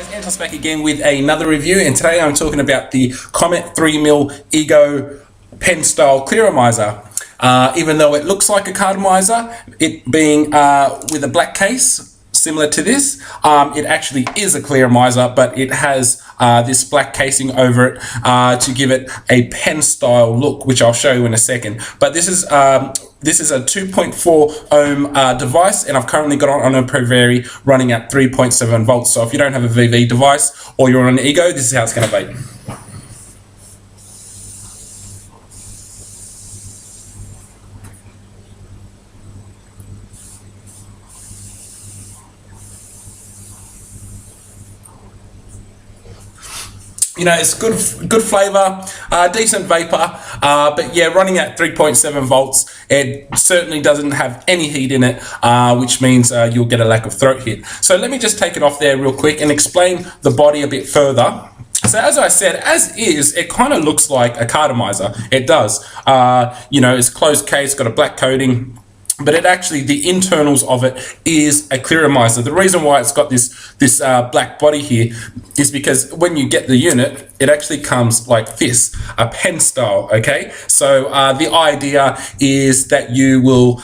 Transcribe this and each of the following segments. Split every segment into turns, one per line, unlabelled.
guys, ANTOSS back again with another review, and today I'm talking about the Comet 3mm Ego pen style Clearomizer. Even though it looks like a cartomizer, it being with a black case similar to this, it actually is a Clearomizer, but it has this black casing over it to give it a pen style look, which I'll show you in a second. But this is a 2.4 ohm device, and I've currently got it on a Preveri running at 3.7 volts. So if you don't have a VV device or you're on an Ego, this is how it's going to be. You know, it's good flavor, decent vapor, but yeah, running at 3.7 volts, it certainly doesn't have any heat in it, which means you'll get a lack of throat hit. So let me just take it off there real quick and explain the body a bit further. So as I said, as is, it kind of looks like a cartomizer. It does. You know, it's closed case, got a black coating, but it actually, the internals of it is a Clearomizer. The reason why it's got this black body here is because when you get the unit, it actually comes like this, a pen style, okay? So the idea is that you will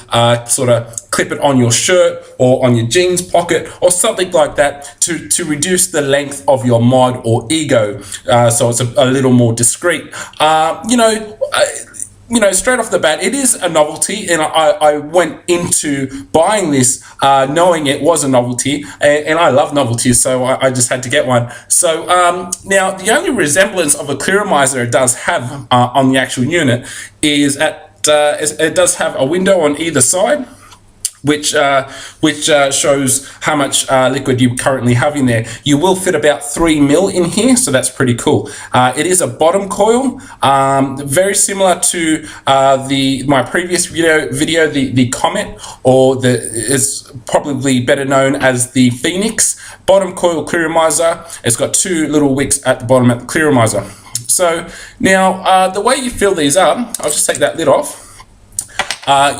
sort of clip it on your shirt or on your jeans pocket or something like that to reduce the length of your mod or Ego, so it's a little more discreet. You know, straight off the bat, it is a novelty, and I went into buying this knowing it was a novelty, and I love novelties, so I just had to get one. So now, the only resemblance of a Clearomizer it does have on the actual unit is it does have a window on either side, which shows how much liquid you currently have in there. You will fit about 3 ml in here, so that's pretty cool. It is a bottom coil, very similar to my previous video, the Comet, or is probably better known as the Phoenix. Bottom coil Clearomizer. It's got two little wicks at the bottom at the Clearomizer. So now the way you fill these up, I'll just take that lid off.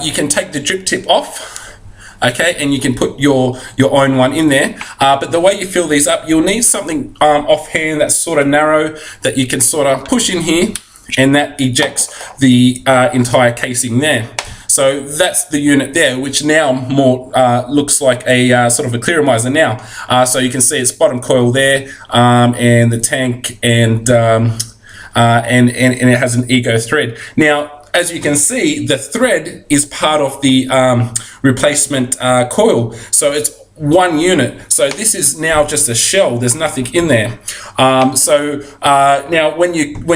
You can take the drip tip off. Okay, and you can put your own one in there, but the way you fill these up, you'll need something offhand that's sort of narrow that you can sort of push in here, and that ejects the entire casing there. So that's the unit there, which now more looks like a sort of a Clearomizer now. So you can see it's bottom coil there, and the tank, and it has an Ego thread. Now, as you can see, the thread is part of the replacement coil, so it's one unit. So this is now just a shell. There's nothing in there. Now, when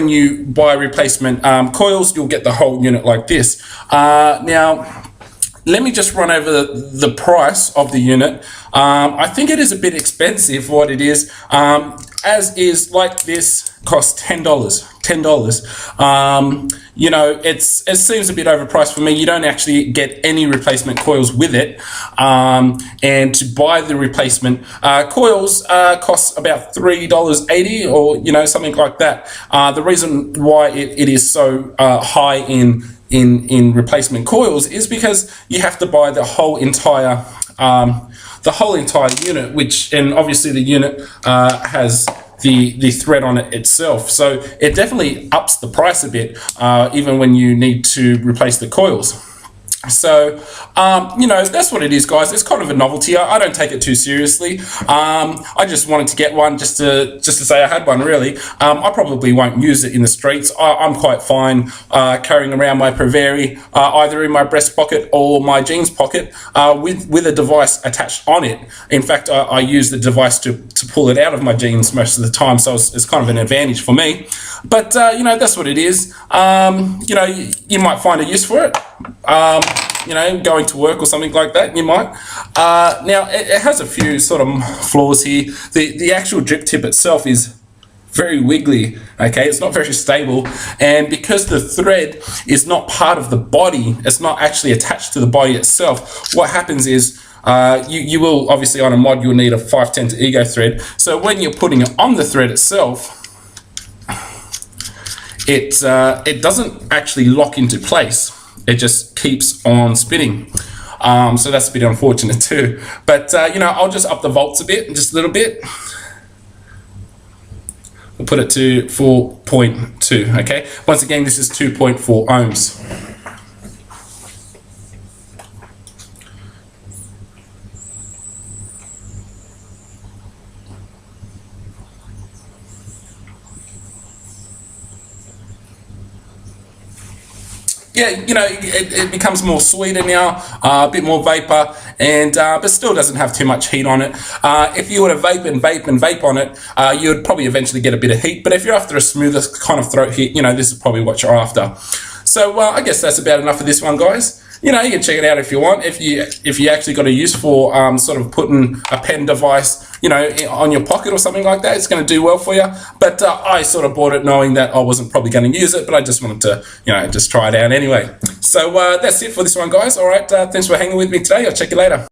you buy replacement coils, you'll get the whole unit like this. Now, let me just run over the price of the unit. I think it is a bit expensive for what it is. As is, like this, costs $10. You know, it seems a bit overpriced for me. You don't actually get any replacement coils with it, and to buy the replacement coils costs about $3.80, or you know, something like that. The reason why it is so high in replacement coils is because you have to buy the whole entire unit, which, and obviously the unit has the thread on it itself, so it definitely ups the price a bit, even when you need to replace the coils. So, you know, that's what it is, guys. It's kind of a novelty. I don't take it too seriously. I just wanted to get one just to say I had one, really. I probably won't use it in the streets. I'm quite fine carrying around my Preveri, either in my breast pocket or my jeans pocket, with a device attached on it. In fact, I use the device to pull it out of my jeans most of the time, so it's kind of an advantage for me. But, you know, that's what it is. You know, you might find a use for it. You know, going to work or something like that, you might. Now, it has a few sort of flaws here. The actual drip tip itself is very wiggly, okay? It's not very stable, and because the thread is not part of the body, it's not actually attached to the body itself, what happens is you will, obviously on a mod, you'll need a 510 to Ego thread. So when you're putting it on the thread itself, it doesn't actually lock into place. It just keeps on spinning. So that's a bit unfortunate too. But you know, I'll just up the volts a bit, just a little bit. we'll put it to 4.2. Okay, once again, this is 2.4 ohms. Yeah, you know, it becomes more sweeter now, a bit more vapor, and but still doesn't have too much heat on it. If you were to vape and vape and vape on it, you would probably eventually get a bit of heat. But if you're after a smoother kind of throat hit, you know, this is probably what you're after. So I guess that's about enough of this one, guys. You know, you can check it out if you want. If you actually got a use for sort of putting a pen device, you know, on your pocket or something like that, it's going to do well for you. But I sort of bought it knowing that I wasn't probably going to use it, but I just wanted to, you know, just try it out anyway. So that's it for this one, guys. All right, thanks for hanging with me today. I'll check you later.